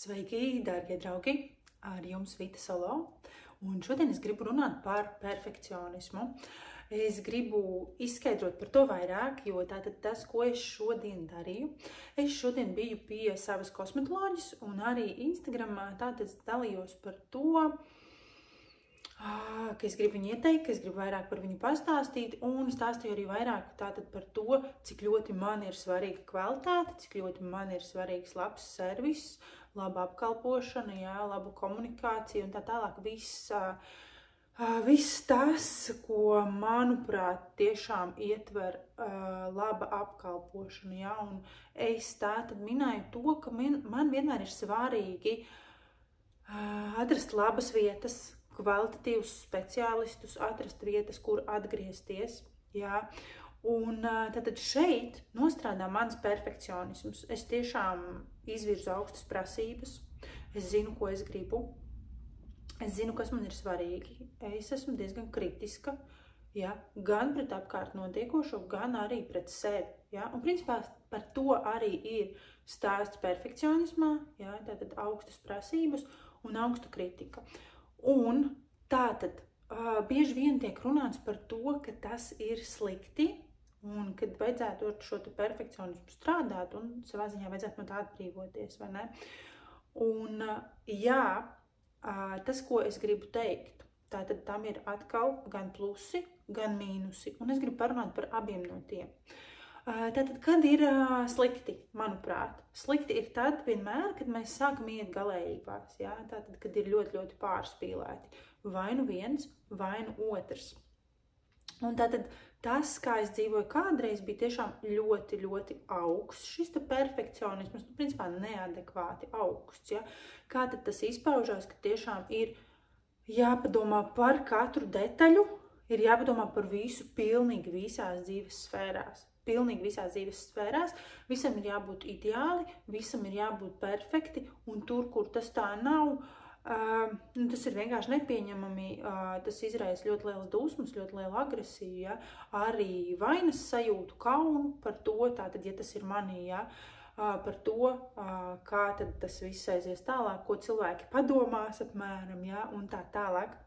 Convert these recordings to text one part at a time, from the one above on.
Sveiki, dārgie draugi! Ar jums Vita Solo. Un šodien es gribu runāt par perfekcionismu. Es gribu izskaidrot par to vairāk, jo tātad tas, ko es šodien darīju, es šodien biju pie savas kosmetoloģijas un arī Instagramā tātad dalījos par to, ka es gribu viņu ieteikt, ka es gribu vairāk par viņu pastāstīt un stāstīju arī vairāk tātad par to, cik ļoti man ir svarīga kvalitāte, cik ļoti man ir svarīgs labs servis, laba apkalpošana, jā, laba komunikācija un tā tālāk. Viss tas, ko, manuprāt, tiešām ietver laba apkalpošana, jā, un es tātad minēju to, ka man vienmēr ir svarīgi atrast labas vietas, kvalitatīvus speciālistus, atrast vietas, kur atgriezties, jā. Un tātad šeit nostrādā mans perfekcionisms. Es tiešām izvirzu augstas prasības, es zinu, ko es gribu, es zinu, kas man ir svarīgi. Es esmu diezgan kritiska, ja, gan pret apkārt notiekošo, gan arī pret sevi. Ja. Un principā par to arī ir stāsts perfekcionismā, ja, tātad augstas prasības un augsta kritika. Un tātad bieži vien tiek runāts par to, ka tas ir slikti, un kad vajadzētu ar šo perfekcionismu strādāt un savā ziņā vajadzētu no tā atbrīvoties, vai ne? Un jā, tas, ko es gribu teikt, tātad tam ir atkal gan plusi, gan mīnusi, un es gribu parunāt par abiem no tiem. Tātad, kad ir slikti, manuprāt, slikti ir tad vienmēr, kad mēs sākam iet galējībās, jā? Tātad, kad ir ļoti, ļoti pārspīlēti, vai nu viens, vai nu otrs. Un tātad tas, kā es dzīvoju kādreiz, bija tiešām ļoti, ļoti augsts. Šis perfekcionisms, principā neadekvāti augsts. Ja? Kā tad tas izpaužās, ka tiešām ir jāpadomā par katru detaļu, ir jāpadomā par visu pilnīgi visās dzīves sfērās. Pilnīgi visās dzīves sfērās, visam ir jābūt ideāli, visam ir jābūt perfekti, un tur, kur tas tā nav, tas ir vienkārši nepieņemami, tas izraisa ļoti liels dusmas, ļoti lielu agresiju, ja? Arī vainas sajūtu, kaunu par to, tātad, ja tas ir manī, ja? Par to, kā tad tas viss aizies tālāk, ko cilvēki padomās apmēram, ja? Un tā tālāk.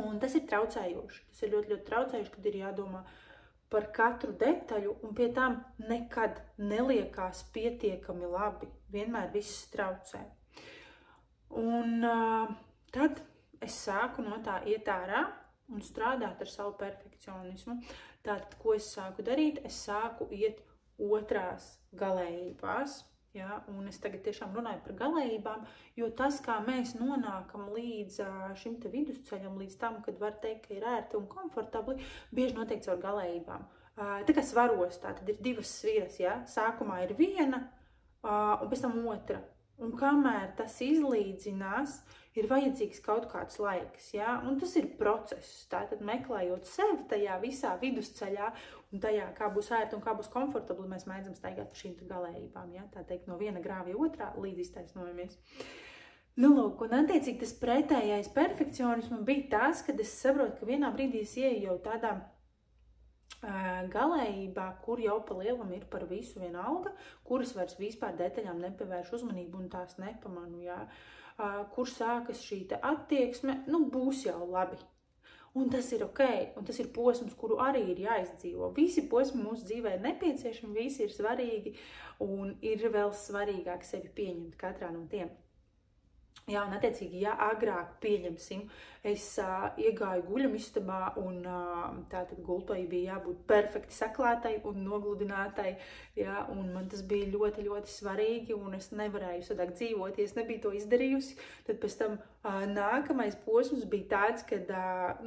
Un tas ir traucējoši, tas ir ļoti, ļoti traucējoši, kad ir jādomā par katru detaļu, un pie tām nekad neliekās pietiekami labi, vienmēr viss traucē. Un tad es sāku no tā iet ārā un strādāt ar savu perfekcionismu. Tātad, ko es sāku darīt? Es sāku iet otrās galējībās, ja? Un es tagad tiešām runāju par galējībām, jo tas, kā mēs nonākam līdz šim te vidusceļam, līdz tam, kad var teikt, ka ir ērti un komfortabli, bieži notiek caur galējībām. Tā kā svaros, tātad ir divas sviras, ja? Sākumā ir viena un pēc tam otra. Un kamēr tas izlīdzinās, ir vajadzīgs kaut kāds laiks, ja? Un tas ir process, tātad meklējot sevi tajā visā vidusceļā un tajā, kā būs ērti un kā būs komfortabli, mēs mēdzam staigāt pa šīm galējībām, ja? Tā teikt, no viena grāvja otrā līdz iztaisnojamies. Nu, lūk, un attiecīgi tas pretējais perfekcionismam bija tas, kad es saprotu, ka vienā brīdī es ieeju jau tādā galējībā, kur jau pa lielam ir par visu vienalga, kuras vairs vispār detaļām nepievērš uzmanību un tās nepamanu, jā. Kur sākas šī attieksme, nu būs jau labi. Un tas ir ok, un tas ir posms, kuru arī ir jāizdzīvo. Visi posmi mūsu dzīvē ir nepieciešami, visi ir svarīgi, un ir vēl svarīgāk sevi pieņemt katrā no tiem. Jā, un attiecīgi, ja agrāk pieņemsim, es iegāju guļamistabā un tātad gultai bija jābūt perfekti saklātai un nogludinātai, jā, un man tas bija ļoti, ļoti svarīgi, un es nevarēju sadāk dzīvot, ja es nebiju to izdarījusi, tad pēc tam nākamais posms bija tāds, kad,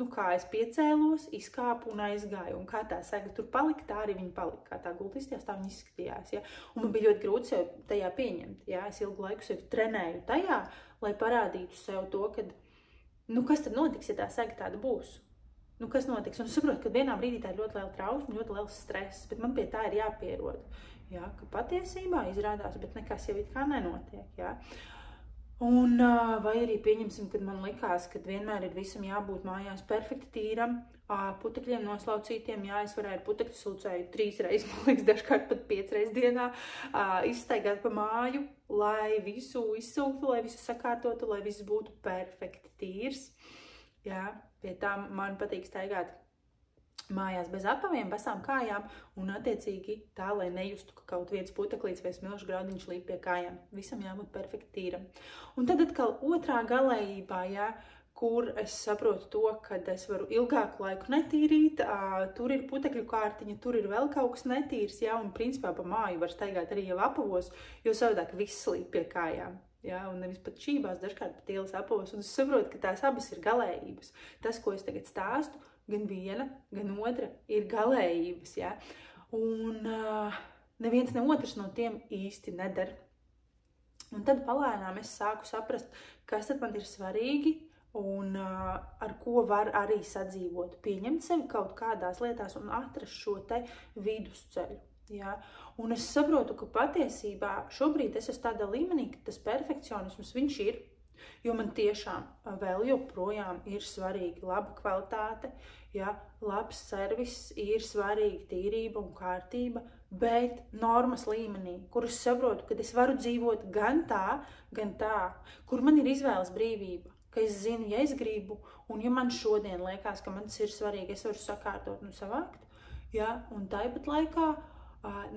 nu, kā es piecēlos, izkāpu un aizgāju, un kā tā sega tur palika, tā arī viņa palika, kā tā gulta izskatījās, tā viņa izskatījās, jā, un man bija ļoti grūti sev tajā pieņemt, jā, es ilgu laiku sevi trenēju tajā, lai parādītu sev to, ka, nu, kas tad notiks, ja tā sega tāda būs? Nu, kas notiks? Un es saprotu, ka vienā brīdī tā ir ļoti liela trausma, ļoti liels stress, bet man pie tā ir jāpierod, jā, ka patiesībā izrādās, bet nekas jau it kā nenotiek, jā. Un vai arī pieņemsim, kad man likās, ka vienmēr ir visam jābūt mājās perfekti tīram, putekļiem noslaucītiem, jā, es varēju putekļu sulcēju 3 reizes, man liekas, dažkārt pat 5 reizes dienā, izstaigāt pa māju, lai visu izsūktu, lai visu sakārtotu, lai viss būtu perfekti tīrs. Jā, pie tām man patīk staigāt mājās bez apaviem, basām kājām un attiecīgi tā, lai nejustu, ka kaut viens puteklīts vai smilšu graudiņš līp pie kājām. Visam jābūt perfekti tīram. Un tad atkal otrā galējībā, jā, kur es saprotu to, ka es varu ilgāku laiku netīrīt, tur ir putekļu kārtiņa, tur ir vēl kaut kas netīrs, jā, un principā pa māju var staigāt arī jau apavos, jo savādāk viss līp pie kājām. Ja, un nevis pat šībās, dažkārt pat ielas apavos, un es saprotu, ka tās abas ir galējības. Tas, ko es tagad stāstu, gan viena, gan otra ir galējības, ja? Un neviens ne otrs no tiem īsti nedara. Un tad palēnām es sāku saprast, kas tad man ir svarīgi un ar ko var arī sadzīvot. Pieņemt sevi kaut kādās lietās un atrast šo te vidusceļu. Ja? Un es saprotu, ka patiesībā šobrīd es esmu tādā līmenī, ka tas perfekcionisms viņš ir, jo man tiešām vēl joprojām ir svarīga laba kvalitāte, ja, labs servis, ir svarīga tīrība un kārtība, bet normas līmenī, kur es saprotu, ka es varu dzīvot gan tā, kur man ir izvēles brīvība, ka es zinu, ja es gribu, un ja man šodien liekas, ka man tas ir svarīgi, es varu sakārtot un savākt, ja, un tāpat laikā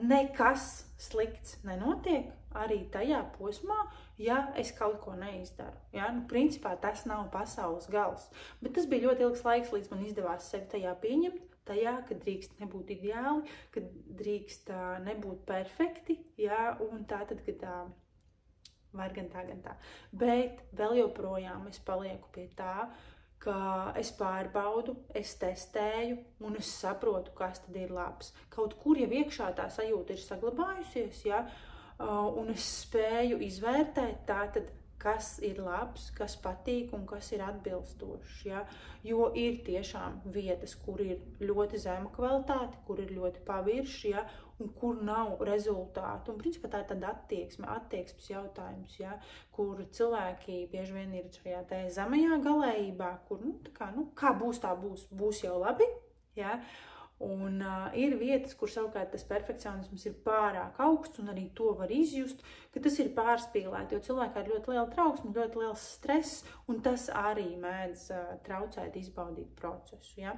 nekas slikts nenotiek arī tajā posmā, ja es kaut ko neizdaru. Ja? Nu, principā tas nav pasaules gals. Bet tas bija ļoti ilgs laiks, līdz man izdevās sevi tajā pieņemt, tajā, ka drīkst nebūt ideāli, ka drīkst nebūt perfekti, ja? Un tā tad, kad var gan tā. Bet vēl joprojām es palieku pie tā, ka es pārbaudu, es testēju un es saprotu, kas tad ir labs. Kaut kur jau iekšā tā sajūta ir saglabājusies, ja? Un es spēju izvērtēt tātad, kas ir labs, kas patīk un kas ir atbilstošs. Ja? Jo ir tiešām vietas, kur ir ļoti zema kvalitāte, kur ir ļoti pavirši, ja? Un kur nav rezultātu. Un principā tā ir tāda attieksmes jautājums, ja? Kur cilvēki bieži vien ir šajā tā zemajā galējībā, kur, kā būs, tā būs jau labi, ja? Un ir vietas, kur savukārt tas perfekcionisms ir pārāk augsts, un arī to var izjust, ka tas ir pārspīlēti, jo cilvēkā ir ļoti liela trauksme, ļoti liels stress, un tas arī mēdz traucēt izbaudīt procesu. Ja?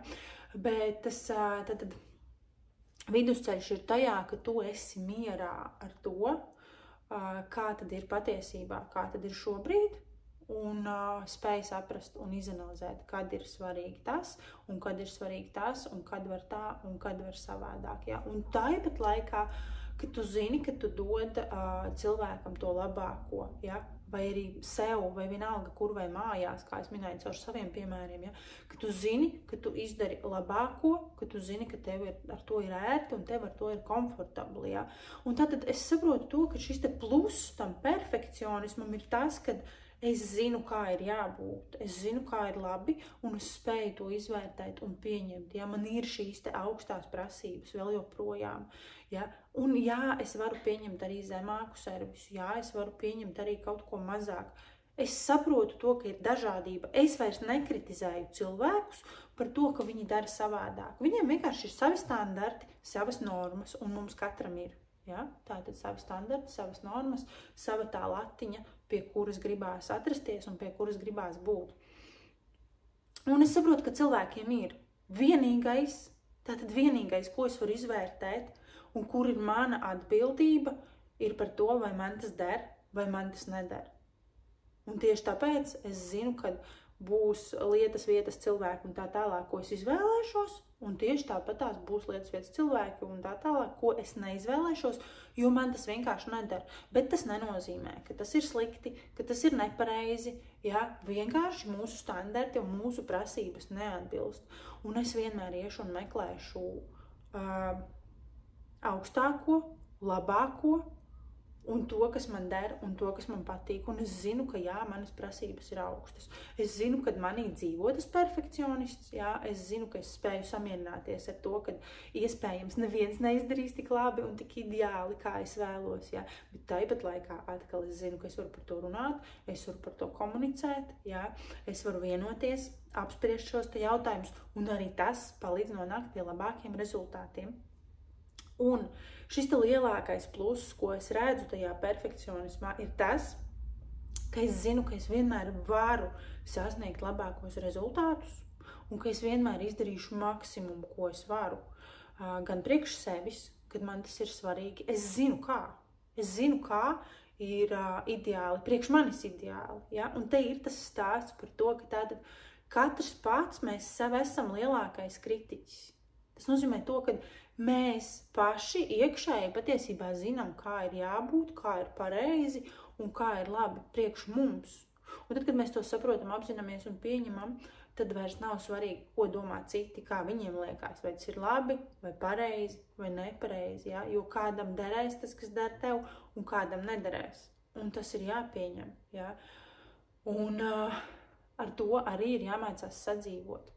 Bet tas tad vidusceļš ir tajā, ka tu esi mierā ar to, kā tad ir patiesībā, kā tad ir šobrīd, un spēj saprast un izanalizēt, kad ir svarīgi tas, un kad ir svarīgi tas, un kad var tā, un kad var savādāk. Ja? Un tāpat laikā, ka tu zini, ka tu dod cilvēkam to labāko, ja? Vai arī sev, vai vienalga, kur vai mājās, kā es minēju caur saviem piemēriem, ja? Ka tu zini, ka tu izdari labāko, ka tu zini, ka tev ar to ir ērti un tev ar to ir komfortabli. Ja? Un tātad es saprotu to, ka šis te plus tam perfekcionismam ir tas, kad es zinu, kā ir jābūt, es zinu, kā ir labi, un es spēju to izvērtēt un pieņemt. Ja? Man ir šīs te augstās prasības vēl joprojām. Ja? Un jā, es varu pieņemt arī zemāku servisu, jā, es varu pieņemt arī kaut ko mazāk. Es saprotu to, ka ir dažādība. Es vairs nekritizēju cilvēkus par to, ka viņi dara savādāk. Viņiem vienkārši ir savi standarti, savas normas, un mums katram ir. Ja? Tātad savi standarti, savas normas, sava tā latiņa, pie kuras gribās atrasties un pie kuras gribās būt. Un es saprotu, ka cilvēkiem ir vienīgais, ko es varu izvērtēt un kur ir mana atbildība, ir par to, vai man tas der, vai man tas neder. Un tieši tāpēc es zinu, ka būs lietas, vietas, cilvēki un tā tālāk, ko es izvēlēšos, un tieši tāpat tās būs lietas, vietas, cilvēki un tā tālāk, ko es neizvēlēšos, jo man tas vienkārši neder. Bet tas nenozīmē, ka tas ir slikti, ka tas ir nepareizi, ja? Vienkārši mūsu standarti un mūsu prasības neatbilst. Un es vienmēr iešu un meklēšu augstāko, labāko, un to, kas man der, un to, kas man patīk, un es zinu, ka jā, manas prasības ir augstas. Es zinu, kad manī dzīvo tas perfekcionists, jā, es zinu, ka es spēju samierināties ar to, ka iespējams neviens neizdarīs tik labi un tik ideāli, kā es vēlos, jā, bet tāpat laikā atkal es zinu, ka es varu par to runāt, es varu par to komunicēt, jā, es varu vienoties, apspriest šos te jautājumus, un arī tas palīdz nonākt pie labākiem rezultātiem. Un šis te lielākais pluss, ko es redzu tajā perfekcionismā, ir tas, ka es zinu, ka es vienmēr varu sasniegt labākos rezultātus un ka es vienmēr izdarīšu maksimumu, ko es varu. Gan priekš sevis, kad man tas ir svarīgi. Es zinu, kā. Es zinu, kā ir ideāli, priekš manis ideāli. Ja? Un te ir tas stāsts par to, ka tātad katrs pats mēs sev esam lielākais kritiķis. Tas nozīmē to, ka mēs paši iekšēji patiesībā zinām, kā ir jābūt, kā ir pareizi un kā ir labi priekš mums. Un tad, kad mēs to saprotam, apzināmies un pieņemam, tad vairs nav svarīgi, ko domā citi, kā viņiem liekas, vai tas ir labi, vai pareizi, vai nepareizi, ja? Jo kādam derēs tas, kas der tev, un kādam nederēs. Un tas ir jāpieņem, ja? Un ar to arī ir jāmācās sadzīvot.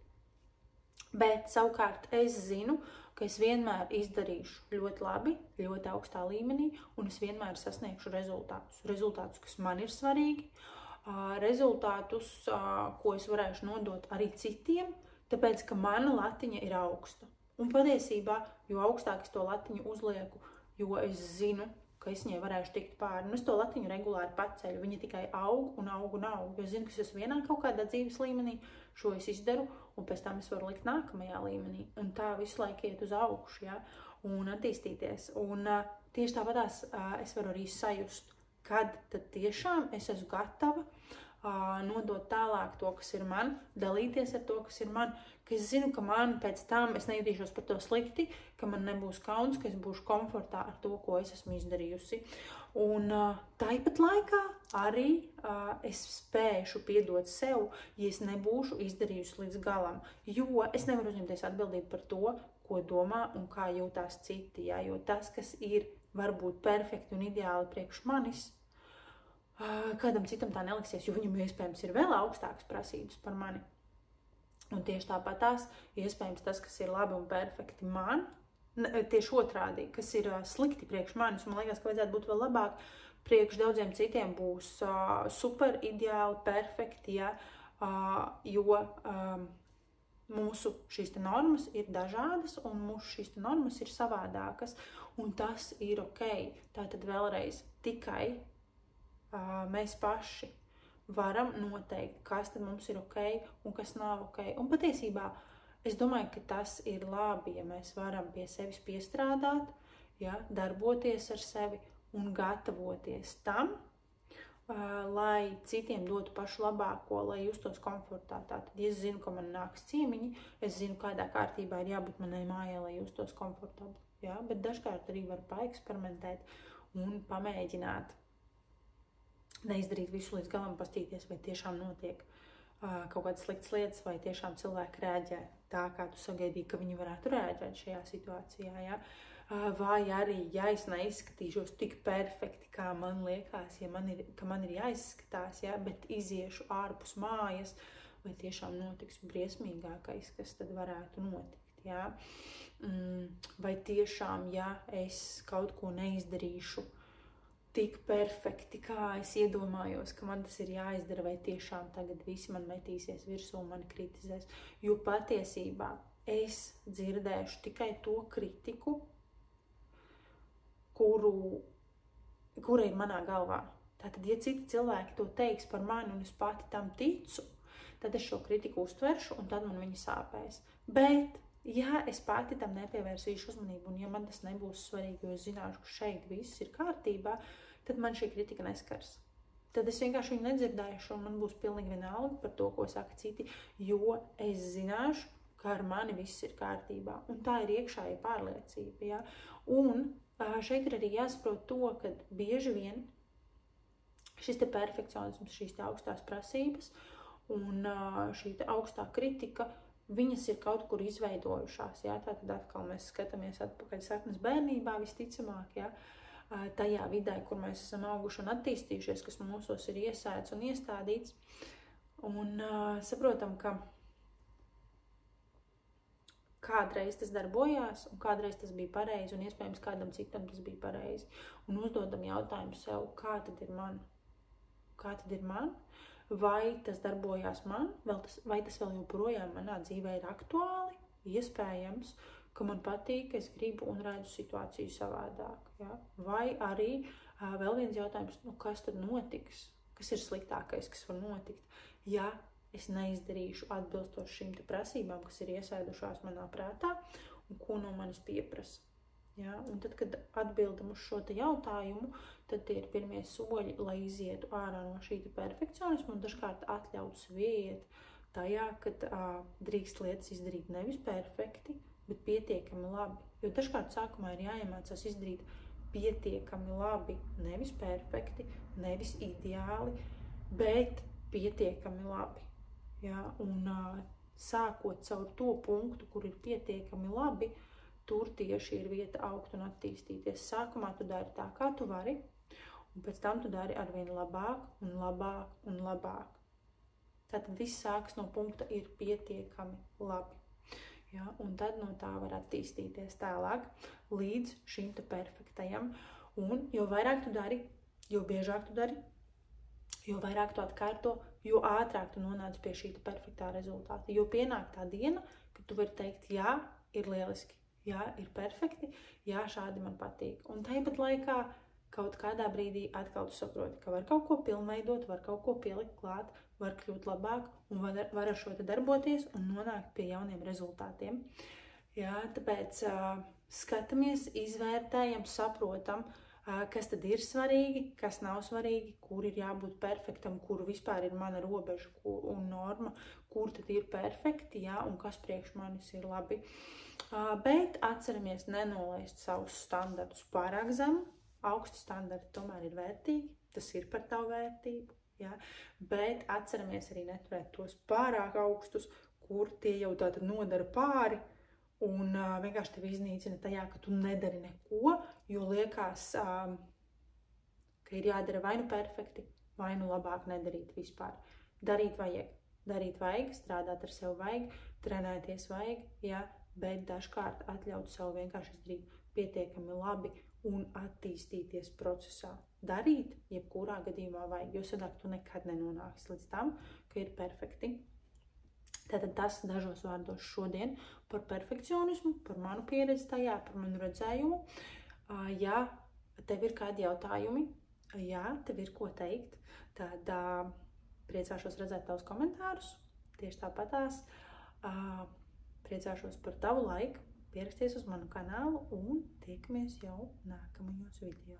Bet savukārt es zinu, ka es vienmēr izdarīšu ļoti labi, ļoti augstā līmenī, un es vienmēr sasniegšu rezultātus. Rezultātus, kas man ir svarīgi, rezultātus, ko es varēšu nodot arī citiem, tāpēc, ka mana latiņa ir augsta. Un patiesībā, jo augstāk es to latiņu uzlieku, jo es zinu, ka es viņai varēšu tikt pāri. Un es to latiņu regulāri paceļu. Viņa tikai aug un aug un aug. Jo es zinu, ka es esmu vienā kaut kādā dzīves līmenī, šo es izdaru, un pēc tam es varu likt nākamajā līmenī. Un tā visu laiku iet uz augšu, ja? Un attīstīties. Un tieši tāpatās es varu arī sajust, kad tad tiešām es esmu gatava nodot tālāk to, kas ir man, dalīties ar to, kas ir man, ka es zinu, ka man pēc tam es nejutīšos par to slikti, ka man nebūs kauns, ka es būšu komfortā ar to, ko es esmu izdarījusi. Un tāpat laikā arī es spēšu piedot sev, ja es nebūšu izdarījusi līdz galam, jo es nevaru uzņemties atbildību par to, ko domā un kā jūtās citi, ja? Jo tas, kas ir varbūt perfekti un ideāli priekš manis, kādam citam tā neliksies, jo viņam iespējams ir vēl augstākas prasības par mani. Un tieši tāpat tās, iespējams tas, kas ir labi un perfekti man, tieši otrādi, kas ir slikti priekš manis, un man liekas, ka vajadzētu būt vēl labāk, priekš daudziem citiem būs super ideāli, perfekti, ja? Jo mūsu šīs te normas ir dažādas, un mūsu šīs te normas ir savādākas, un tas ir ok. Tātad vēlreiz tikai mēs paši varam noteikt, kas tad mums ir ok un kas nav ok. Un patiesībā es domāju, ka tas ir labi, ja mēs varam pie sevis piestrādāt, ja, darboties ar sevi un gatavoties tam, lai citiem dotu pašu labāko, lai justos komfortā. Tātad, ja es zinu, ka man nāks ciemiņi, es zinu, kādā kārtībā ir jābūt manai mājai, lai justos komfortabli. Ja? Bet dažkārt arī var paeksperimentēt un pamēģināt. Neizdarīt visu līdz galam, pastīties, vai tiešām notiek kaut kādas sliktas lietas, vai tiešām cilvēki rēģē tā, kā tu sagaidīji, ka viņi varētu rēģēt šajā situācijā. Ja? Vai arī, ja es neizskatīšos tik perfekti, kā man liekas, ka man ir jāizskatās, ja? Bet iziešu ārpus mājas, vai tiešām notiks briesmīgākais, kas tad varētu notikt. Ja? Vai tiešām, ja es kaut ko neizdarīšu tik perfekti, kā es iedomājos, ka man tas ir jāizdara, vai tiešām tagad visi man metīsies virsū un mani kritizēs. Jo patiesībā es dzirdēšu tikai to kritiku, kura ir manā galvā. Tātad, ja citi cilvēki to teiks par mani un es pati tam ticu, tad es šo kritiku uztveršu un tad man viņa sāpēs. Bet, ja es pati tam nepievērsīšu uzmanību un ja man tas nebūs svarīgi, jo es zināšu, ka šeit viss ir kārtībā, tad man šī kritika neskars. Tad es vienkārši viņu nedzirdēšu un man būs pilnīgi vienalga par to, ko saka citi, jo es zināšu, ka ar mani viss ir kārtībā. Un tā ir iekšēja pārliecība. Ja? Un šeit ir arī jāsaprot to, ka bieži vien šis te perfekcionisms, šīs te augstās prasības un šī te augstā kritika, viņas ir kaut kur izveidojušās. Ja? Tātad atkal mēs skatāmies atpakaļ saknes bērnībā visticamāk. Ja? tajā vidē, kur mēs esam auguši un attīstījušies, kas mūsos ir iesēts un iestādīts. Un saprotam, ka kādreiz tas darbojās, un kādreiz tas bija pareizi, un iespējams kādam citam tas bija pareizi. Un uzdodam jautājumu sev, kā tad ir man? Kā tad ir man? Vai tas darbojās man? Vai tas vēl joprojām manā dzīvē ir aktuāli? Iespējams, ka man patīk, es gribu un redzu situāciju savādāk. Ja? Vai arī vēl viens jautājums, kas tad notiks? Kas ir sliktākais, kas var notikt? Ja es neizdarīšu atbilstoši šīm te prasībām, kas ir iesēdušās manā prātā un ko no manis pieprasa. Ja? Un tad, kad atbildam uz šo te jautājumu, tad tie ir pirmie soļi, lai izietu ārā no šī te perfekcionisma un dažkārt atļaut sev iet tajā, kad drīkst lietas izdarīt nevis perfekti, bet pietiekami labi. Jo dažkārt sākumā ir jāiemācās izdarīt pietiekami labi, nevis perfekti, nevis ideāli, bet pietiekami labi. Ja? Un sākot caur to punktu, kur ir pietiekami labi, tur tieši ir vieta augt un attīstīties. Sākumā tu dari tā, kā tu vari, un pēc tam tu dari arvien labāk un labāk un labāk. Tātad viss sāks no punkta ir pietiekami labi. Ja? Un tad no tā var attīstīties tālāk līdz šim te perfektajam. Un jo vairāk tu dari, jo biežāk tu dari, jo vairāk tu atkārto, jo ātrāk tu nonāc pie šī te perfektā rezultāta. Jo pienāk tā diena, kad tu vari teikt, jā, ir lieliski, jā, ir perfekti, jā, šādi man patīk. Un tāpat laikā kaut kādā brīdī atkal tu saproti, ka var kaut ko pilnveidot, var kaut ko pielikt klāt, var kļūt labāk un var ar šo te darboties un nonākt pie jauniem rezultātiem. Jā, tāpēc skatāmies, izvērtējam, saprotam, kas tad ir svarīgi, kas nav svarīgi, kur ir jābūt perfektam, kur vispār ir mana robeža un norma, kur tad ir perfekti, jā, un kas priekš manis ir labi. Bet atceramies nenolaist savus standartus pārāk zemu. Augsti standarti tomēr ir vērtīgi, tas ir par tavu vērtību, ja? Bet atceramies arī neturēt tos pārāk augstus, kur tie jau tātad nodara pāri un vienkārši tevi iznīcina tajā, ka tu nedari neko, jo liekas, ka ir jādara vai nu perfekti, vai nu labāk nedarīt vispār. Darīt vajag, strādāt ar sevi vajag, trenēties vajag, ja? Bet dažkārt atļaut sev vienkārši izdarīt pietiekami labi un attīstīties procesā. Darīt, jebkurā gadījumā vajag, jo sadāk tu nekad nenonāks līdz tam, ka ir perfekti. Tātad tas dažos vārdos šodien par perfekcionismu, par manu pieredzi tajā, par manu redzējumu. Ja tev ir kādi jautājumi, ja tev ir ko teikt, tad priecāšos redzēt tavus komentārus, tieši tāpatās. Priecāšos par tavu laiku, pieraksties uz manu kanālu un tiekamies jau nākamajos video.